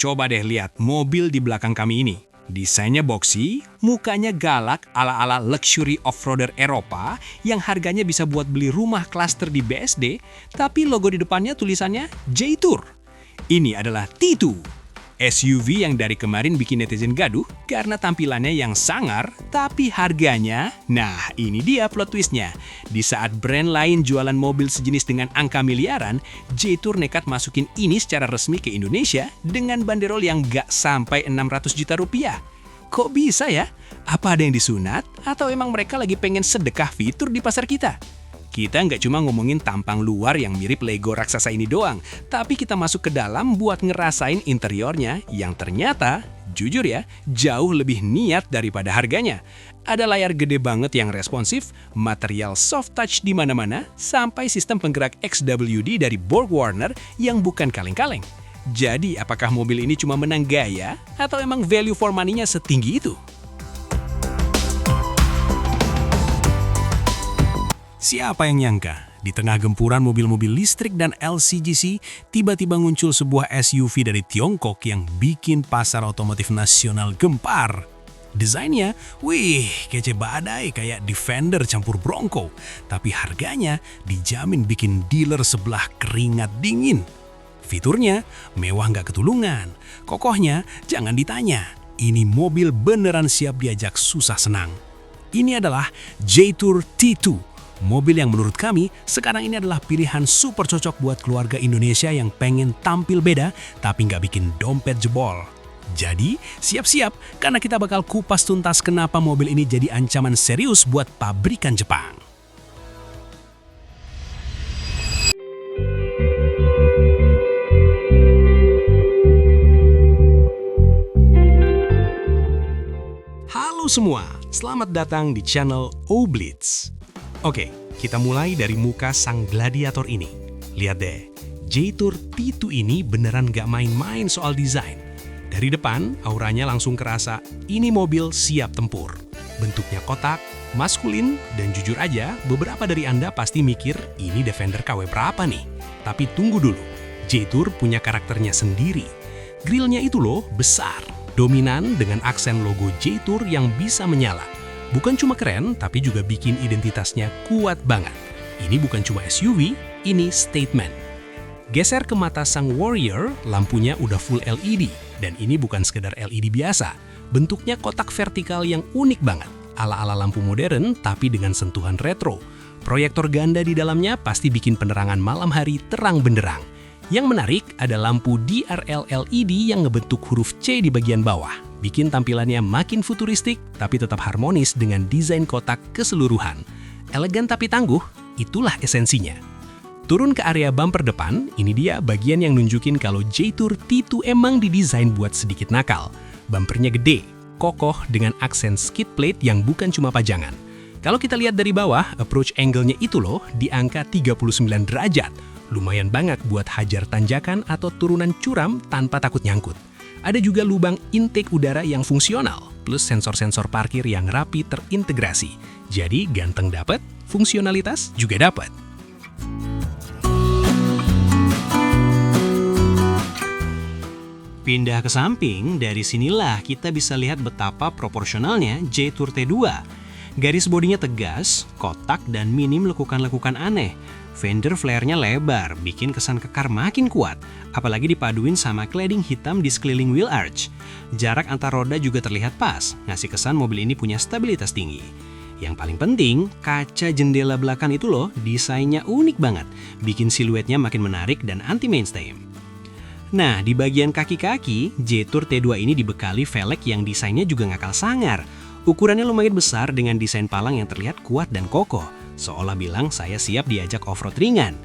Coba deh lihat mobil di belakang kami ini. Desainnya boxy, mukanya galak ala-ala luxury off-roader Eropa yang harganya bisa buat beli rumah klaster di BSD, tapi logo di depannya tulisannya Jaytour. Ini adalah T2, SUV yang dari kemarin bikin netizen gaduh karena tampilannya yang sangar, tapi harganya, nah ini dia plot twistnya. Di saat brand lain jualan mobil sejenis dengan angka miliaran, Jaytour nekat masukin ini secara resmi ke Indonesia dengan banderol yang gak sampai 600 juta rupiah. Kok bisa ya? Apa ada yang disunat? Atau emang mereka lagi pengen sedekah fitur di pasar kita? Kita nggak cuma ngomongin tampang luar yang mirip Lego raksasa ini doang, tapi kita masuk ke dalam buat ngerasain interiornya yang ternyata, jujur ya, jauh lebih niat daripada harganya. Ada layar gede banget yang responsif, material soft touch di mana-mana, sampai sistem penggerak XWD dari BorgWarner yang bukan kaleng-kaleng. Jadi, apakah mobil ini cuma menang gaya, atau emang value for money-nya setinggi itu? Siapa yang nyangka, di tengah gempuran mobil-mobil listrik dan LCGC, tiba-tiba muncul sebuah SUV dari Tiongkok yang bikin pasar otomotif nasional gempar. Desainnya, wih, kece badai kayak Defender campur Bronco. Tapi harganya dijamin bikin dealer sebelah keringat dingin. Fiturnya, mewah nggak ketulungan. Kokohnya, jangan ditanya. Ini mobil beneran siap diajak susah senang. Ini adalah Jaytour T2. Mobil yang menurut kami sekarang ini adalah pilihan super cocok buat keluarga Indonesia yang pengen tampil beda tapi nggak bikin dompet jebol. Jadi, siap-siap karena kita bakal kupas tuntas kenapa mobil ini jadi ancaman serius buat pabrikan Jepang. Halo semua, selamat datang di channel Oblitz. Oke, kita mulai dari muka sang gladiator ini. Lihat deh, Jaytour T2 ini beneran gak main-main soal desain. Dari depan, auranya langsung kerasa, ini mobil siap tempur. Bentuknya kotak, maskulin, dan jujur aja, beberapa dari Anda pasti mikir, ini Defender KW berapa nih? Tapi tunggu dulu, Jaytour punya karakternya sendiri. Grillnya itu loh, besar, dominan dengan aksen logo Jaytour yang bisa menyala. Bukan cuma keren, tapi juga bikin identitasnya kuat banget. Ini bukan cuma SUV, ini statement. Geser ke mata sang Warrior, lampunya udah full LED. Dan ini bukan sekedar LED biasa. Bentuknya kotak vertikal yang unik banget. Ala-ala lampu modern, tapi dengan sentuhan retro. Proyektor ganda di dalamnya pasti bikin penerangan malam hari terang benderang. Yang menarik ada lampu DRL LED yang ngebentuk huruf C di bagian bawah. Bikin tampilannya makin futuristik, tapi tetap harmonis dengan desain kotak keseluruhan. Elegan tapi tangguh, itulah esensinya. Turun ke area bumper depan, ini dia bagian yang nunjukin kalau Jaytour T2 emang didesain buat sedikit nakal. Bumpernya gede, kokoh dengan aksen skid plate yang bukan cuma pajangan. Kalau kita lihat dari bawah, approach angle-nya itu loh di angka 39 derajat. Lumayan banget buat hajar tanjakan atau turunan curam tanpa takut nyangkut. Ada juga lubang intake udara yang fungsional, plus sensor-sensor parkir yang rapi terintegrasi. Jadi ganteng dapat, fungsionalitas juga dapat. Pindah ke samping, dari sinilah kita bisa lihat betapa proporsionalnya Jaytour T2. Garis bodinya tegas, kotak, dan minim lekukan-lekukan aneh. Fender flare-nya lebar, bikin kesan kekar makin kuat, apalagi dipaduin sama cladding hitam di sekeliling wheel arch. Jarak antar roda juga terlihat pas, ngasih kesan mobil ini punya stabilitas tinggi. Yang paling penting, kaca jendela belakang itu loh, desainnya unik banget, bikin siluetnya makin menarik dan anti-mainstream. Nah, di bagian kaki-kaki, Jaytour T2 ini dibekali velg yang desainnya juga nggak kalah sangar. Ukurannya lumayan besar dengan desain palang yang terlihat kuat dan kokoh. Seolah bilang saya siap diajak off-road ringan.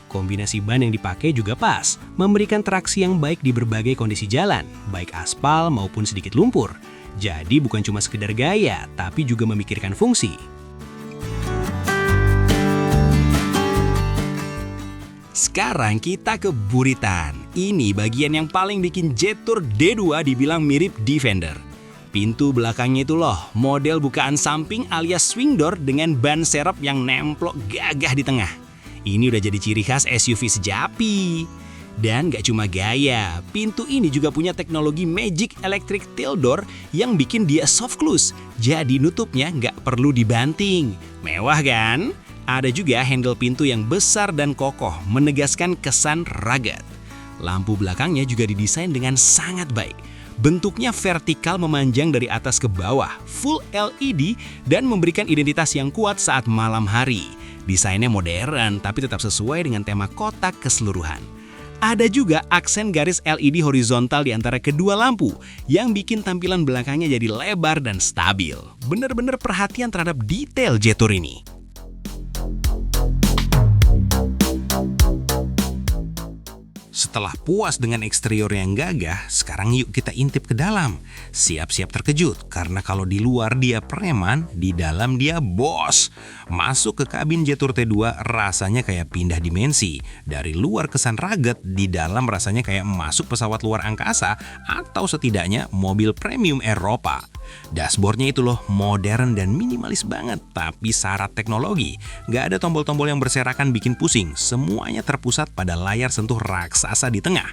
Kombinasi ban yang dipakai juga pas, memberikan traksi yang baik di berbagai kondisi jalan, baik aspal maupun sedikit lumpur. Jadi bukan cuma sekedar gaya, tapi juga memikirkan fungsi. Sekarang kita ke buritan. Ini bagian yang paling bikin Jaytour D2 dibilang mirip Defender. Pintu belakangnya itu loh, model bukaan samping alias swing door dengan ban serep yang nemplok gagah di tengah. Ini udah jadi ciri khas SUV sejapi. Dan gak cuma gaya, pintu ini juga punya teknologi Magic Electric Tail Door yang bikin dia soft close. Jadi nutupnya nggak perlu dibanting. Mewah kan? Ada juga handle pintu yang besar dan kokoh, menegaskan kesan rugged. Lampu belakangnya juga didesain dengan sangat baik. Bentuknya vertikal memanjang dari atas ke bawah, full LED dan memberikan identitas yang kuat saat malam hari. Desainnya modern tapi tetap sesuai dengan tema kotak keseluruhan. Ada juga aksen garis LED horizontal di antara kedua lampu yang bikin tampilan belakangnya jadi lebar dan stabil. Bener-bener perhatian terhadap detail Jetour ini. Setelah puas dengan eksterior yang gagah, sekarang yuk kita intip ke dalam. Siap-siap terkejut, karena kalau di luar dia preman, di dalam dia bos. Masuk ke kabin Jetour T2 rasanya kayak pindah dimensi. Dari luar kesan rugged, di dalam rasanya kayak masuk pesawat luar angkasa atau setidaknya mobil premium Eropa. Dashboardnya itu loh modern dan minimalis banget, tapi syarat teknologi. Gak ada tombol-tombol yang berserakan bikin pusing, semuanya terpusat pada layar sentuh raksasa di tengah.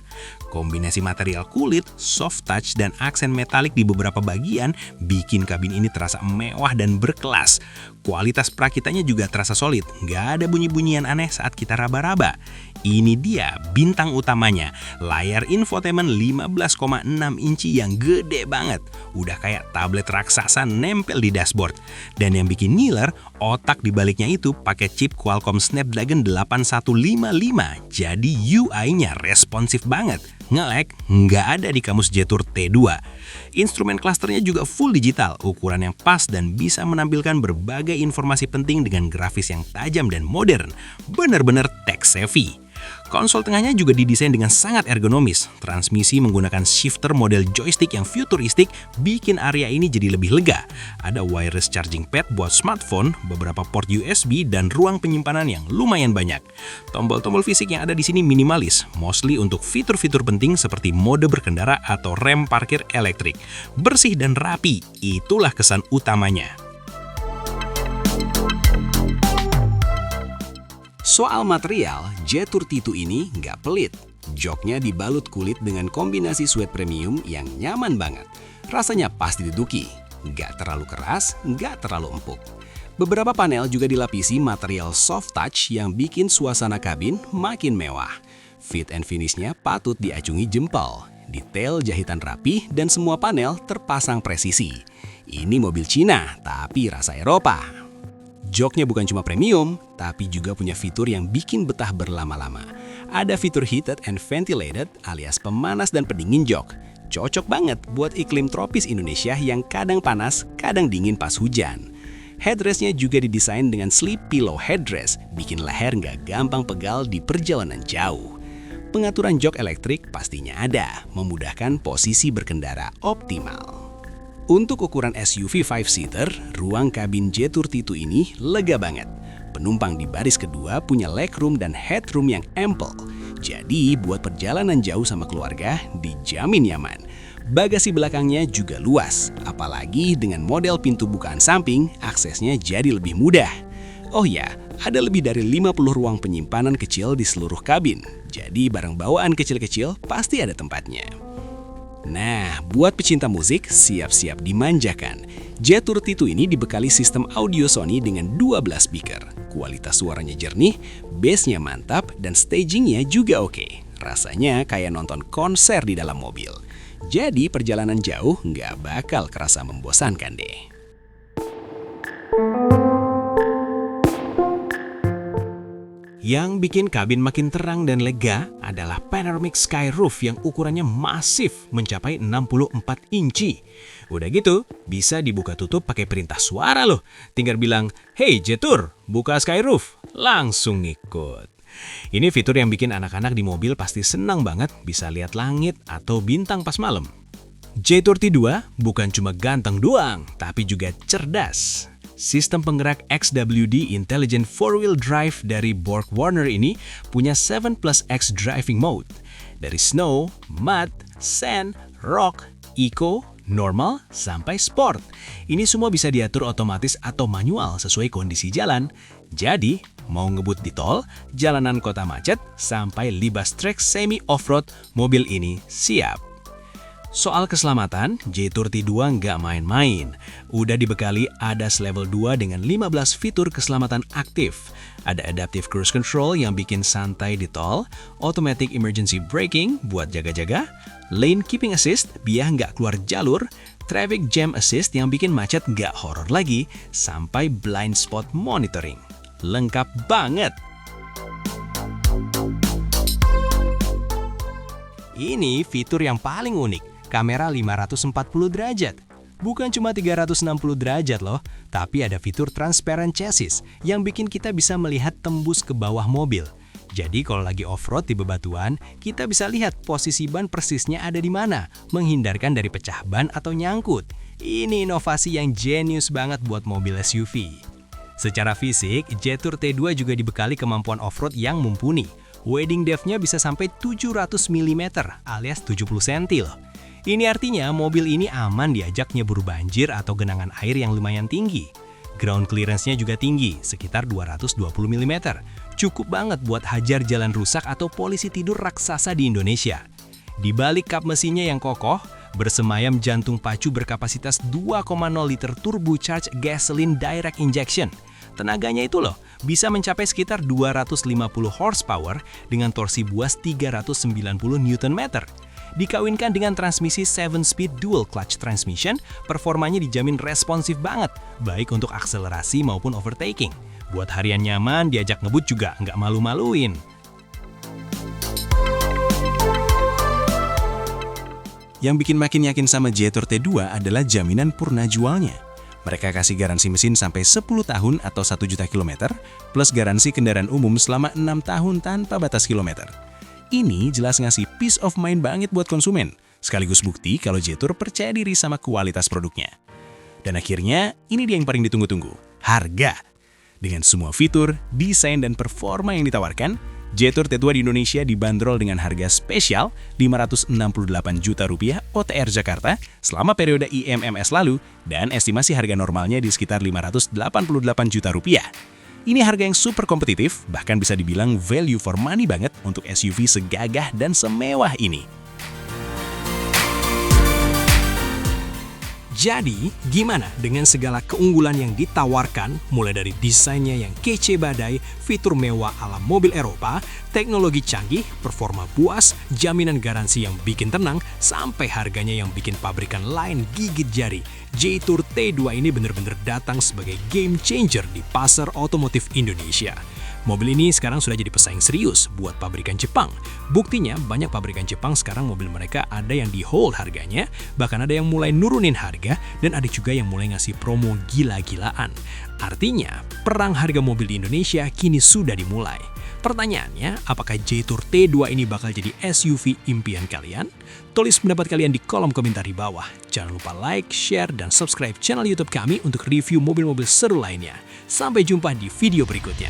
Kombinasi material kulit, soft touch, dan aksen metalik di beberapa bagian bikin kabin ini terasa mewah dan berkelas. Kualitas perakitannya juga terasa solid, gak ada bunyi-bunyian aneh saat kita raba-raba. Ini dia bintang utamanya, layar infotainment 15,6 inci yang gede banget. Udah kayak tablet raksasa nempel di dashboard. Dan yang bikin ngiler, otak di baliknya itu pakai chip Qualcomm Snapdragon 8155. Jadi UI-nya responsif banget. Nge-lag nggak ada di kamus Jetour T2. Instrumen klasternya juga full digital, ukuran yang pas dan bisa menampilkan berbagai informasi penting dengan grafis yang tajam dan modern. Bener-bener tech savvy. Konsol tengahnya juga didesain dengan sangat ergonomis. Transmisi menggunakan shifter model joystick yang futuristik bikin area ini jadi lebih lega. Ada wireless charging pad buat smartphone, beberapa port USB, dan ruang penyimpanan yang lumayan banyak. Tombol-tombol fisik yang ada di sini minimalis, mostly untuk fitur-fitur penting seperti mode berkendara atau rem parkir elektrik. Bersih dan rapi, itulah kesan utamanya. Soal material, Jetour T2 ini nggak pelit. Joknya dibalut kulit dengan kombinasi suede premium yang nyaman banget. Rasanya pas diduduki, nggak terlalu keras, nggak terlalu empuk. Beberapa panel juga dilapisi material soft touch yang bikin suasana kabin makin mewah. Fit and finishnya patut diacungi jempol. Detail jahitan rapi dan semua panel terpasang presisi. Ini mobil Cina, tapi rasa Eropa. Joknya bukan cuma premium, tapi juga punya fitur yang bikin betah berlama-lama. Ada fitur heated and ventilated alias pemanas dan pendingin jok. Cocok banget buat iklim tropis Indonesia yang kadang panas, kadang dingin pas hujan. Headrestnya juga didesain dengan sleep pillow headrest, bikin leher nggak gampang pegal di perjalanan jauh. Pengaturan jok elektrik pastinya ada, memudahkan posisi berkendara optimal. Untuk ukuran SUV 5-seater, ruang kabin Jetour T2 ini lega banget. Penumpang di baris kedua punya legroom dan headroom yang ample. Jadi buat perjalanan jauh sama keluarga dijamin nyaman. Bagasi belakangnya juga luas, apalagi dengan model pintu bukaan samping, aksesnya jadi lebih mudah. Oh ya, ada lebih dari 50 ruang penyimpanan kecil di seluruh kabin. Jadi barang bawaan kecil-kecil pasti ada tempatnya. Nah, buat pecinta musik, siap-siap dimanjakan. Jetour T2 ini dibekali sistem audio Sony dengan 12 speaker. Kualitas suaranya jernih, bass-nya mantap, dan stagingnya juga oke. Rasanya kayak nonton konser di dalam mobil. Jadi perjalanan jauh nggak bakal kerasa membosankan deh. Yang bikin kabin makin terang dan lega adalah panoramic sky roof yang ukurannya masif mencapai 64 inci. Udah gitu, bisa dibuka tutup pakai perintah suara loh. Tinggal bilang, "Hey Jetour, buka sky roof." Langsung ngikut. Ini fitur yang bikin anak-anak di mobil pasti senang banget bisa lihat langit atau bintang pas malam. Jetour T2 bukan cuma ganteng doang, tapi juga cerdas. Sistem penggerak XWD Intelligent 4-Wheel Drive dari BorgWarner ini punya 7+X driving mode. Dari snow, mud, sand, rock, eco, normal, sampai sport. Ini semua bisa diatur otomatis atau manual sesuai kondisi jalan. Jadi, Mau ngebut di tol, jalanan kota macet, sampai libas trek semi off-road, mobil ini siap. Soal keselamatan, Jetour T2 nggak main-main. Udah dibekali ADAS level 2 dengan 15 fitur keselamatan aktif. Ada Adaptive Cruise Control yang bikin santai di tol, Automatic Emergency Braking buat jaga-jaga, Lane Keeping Assist biar nggak keluar jalur, Traffic Jam Assist yang bikin macet nggak horor lagi, sampai Blind Spot Monitoring. Lengkap banget! Ini fitur yang paling unik. Kamera 540 derajat. Bukan cuma 360 derajat loh, tapi ada fitur transparent chassis yang bikin kita bisa melihat tembus ke bawah mobil. Jadi kalau lagi off-road di bebatuan, kita bisa lihat posisi ban persisnya ada di mana, menghindarkan dari pecah ban atau nyangkut. Ini inovasi yang jenius banget buat mobil SUV. Secara fisik, Jetour T2 juga dibekali kemampuan off-road yang mumpuni. Wedding depth-nya bisa sampai 700 mm alias 70 cm loh. Ini artinya mobil ini aman diajak nyebur banjir atau genangan air yang lumayan tinggi. Ground clearance-nya juga tinggi, sekitar 220 mm. Cukup banget buat hajar jalan rusak atau polisi tidur raksasa di Indonesia. Di balik kap mesinnya yang kokoh, bersemayam jantung pacu berkapasitas 2,0 liter turbocharged gasoline direct injection. Tenaganya itu loh, bisa mencapai sekitar 250 horsepower dengan torsi buas 390 Nm. Dikawinkan dengan transmisi 7-speed dual clutch transmission, performanya dijamin responsif banget, baik untuk akselerasi maupun overtaking. Buat harian nyaman, diajak ngebut juga nggak malu-maluin. Yang bikin makin yakin sama Jetour T2 adalah jaminan purna jualnya. Mereka kasih garansi mesin sampai 10 tahun atau 1 juta kilometer, plus garansi kendaraan umum selama 6 tahun tanpa batas kilometer. Ini jelas ngasih peace of mind banget buat konsumen, sekaligus bukti kalau Jetour percaya diri sama kualitas produknya. Dan akhirnya, ini dia yang paling ditunggu-tunggu, harga. Dengan semua fitur, desain, dan performa yang ditawarkan, Jetour T2 di Indonesia dibanderol dengan harga spesial Rp568 juta OTR Jakarta selama periode IMMS lalu, dan estimasi harga normalnya di sekitar Rp588 juta. Ini harga yang super kompetitif, bahkan bisa dibilang value for money banget untuk SUV segagah dan semewah ini. Jadi, gimana dengan segala keunggulan yang ditawarkan, mulai dari desainnya yang kece badai, fitur mewah ala mobil Eropa, teknologi canggih, performa puas, jaminan garansi yang bikin tenang, sampai harganya yang bikin pabrikan lain gigit jari. Jetour T2 ini benar-benar datang sebagai game changer di pasar otomotif Indonesia. Mobil ini sekarang sudah jadi pesaing serius buat pabrikan Jepang. Buktinya, banyak pabrikan Jepang sekarang mobil mereka ada yang di hold harganya, bahkan ada yang mulai nurunin harga, dan ada juga yang mulai ngasih promo gila-gilaan. Artinya, perang harga mobil di Indonesia kini sudah dimulai. Pertanyaannya, apakah Jetour T2 ini bakal jadi SUV impian kalian? Tulis pendapat kalian di kolom komentar di bawah. Jangan lupa like, share, dan subscribe channel YouTube kami untuk review mobil-mobil seru lainnya. Sampai jumpa di video berikutnya.